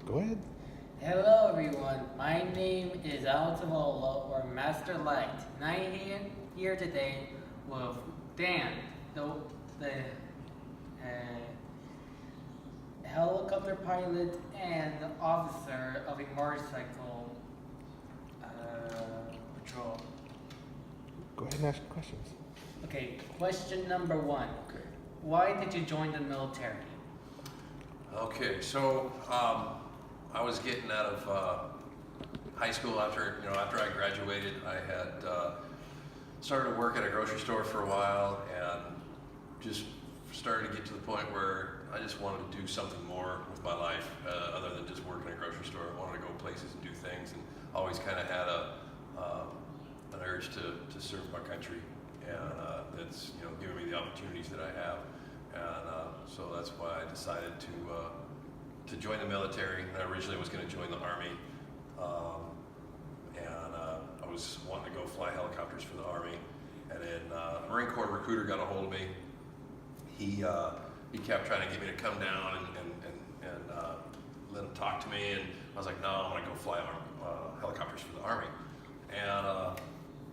Go ahead. Hello everyone, my name is Altavola or Master Light, and I am here today with Dan, the helicopter pilot and officer of a motorcycle patrol. Go ahead and ask questions. Okay, question number one. Okay. Why did you join the military? Okay, so I was getting out of high school after I graduated. I had started to work at a grocery store for a while and just started to get to the point where I just wanted to do something more with my life other than just work in a grocery store. I wanted to go places and do things, and always kind of had an urge to serve my country, and that's giving me the opportunities that I have. And so that's why I decided to join the military. I originally was going to join the Army, and I was wanting to go fly helicopters for the Army. And then a Marine Corps recruiter got a hold of me. He kept trying to get me to come down and let him talk to me, and I was like, no, I want to go fly helicopters for the Army. And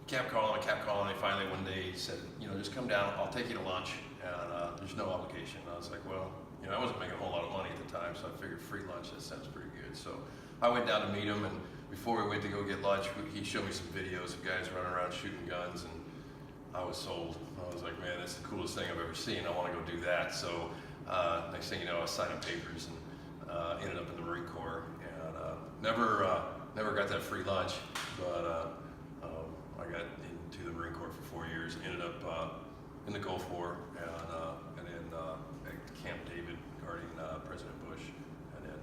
kept calling, and finally one day he said, just come down, I'll take you to lunch, and there's no obligation. And I was like, well, I wasn't making a whole lot of money at the time, so I figured free lunch, that sounds pretty good. So I went down to meet him, and before we went to go get lunch, he showed me some videos of guys running around shooting guns, and I was sold. I was like, man, that's the coolest thing I've ever seen. I want to go do that. So next thing you know, I was signing papers and ended up in the Marine Corps, and never got that free lunch, but I got into the Marine Corps for 4 years, ended up in the Gulf War, and then at Camp David guarding President Bush, and then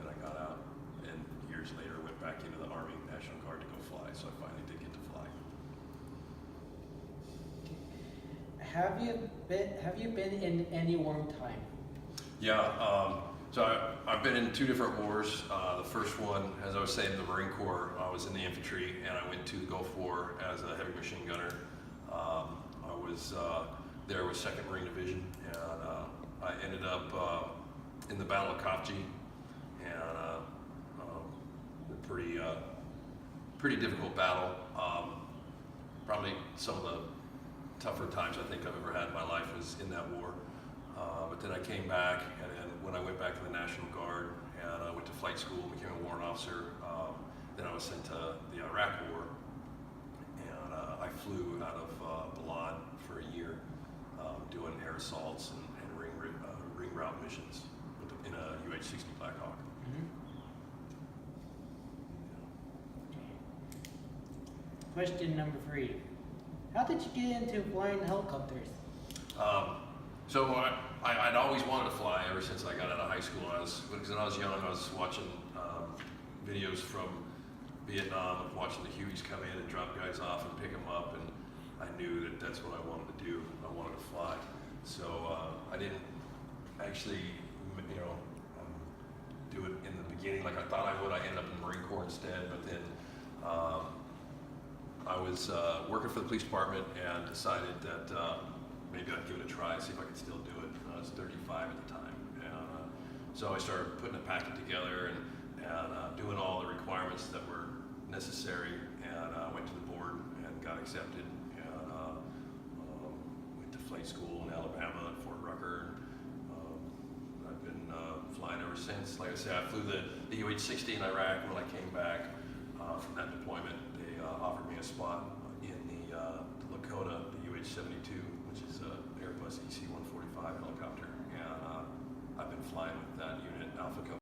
I got out, and years later went back into the Army National Guard to go fly, so I finally did get to fly. Have you been in any warm time? Yeah, so I've been in 2 different wars. The first one, as I was saying, the Marine Corps, I was in the infantry, and I went to the Gulf War as a heavy machine gunner. I was there with 2nd Marine Division, and I ended up in the Battle of Khafji, and a pretty difficult battle. Probably some of the tougher times I think I've ever had in my life was in that war. But then I came back, and then when I went back to the National Guard and I went to flight school and became a warrant officer, then I was sent to the Iraq War, and I flew out of Balad for a year doing air assaults and ring route missions in a UH-60 Black Hawk. Mm-hmm. Question number 3. How did you get into flying helicopters? So I'd always wanted to fly ever since I got out of high school. Because when I was young, I was watching videos from Vietnam, of watching the Hueys come in and drop guys off and pick them up, and I knew that that's what I wanted to do. I wanted to fly. So I didn't actually, do it in the beginning like I thought I would. I ended up in the Marine Corps instead, but then I was working for the police department and decided that maybe I'd give it a try, see if I could still do it. I was 35 at the time, and so I started putting a packet together and doing all the requirements that were necessary, and went to the board and got accepted, and went to flight school in Alabama at Fort Rucker. I've been flying ever since. Like I said, I flew the UH-60 in Iraq. When I came back from that deployment, they offered me a spot in the Lakota, the UH-72, which is an Airbus EC-145 helicopter, and I've been flying with that unit, Alpha Company.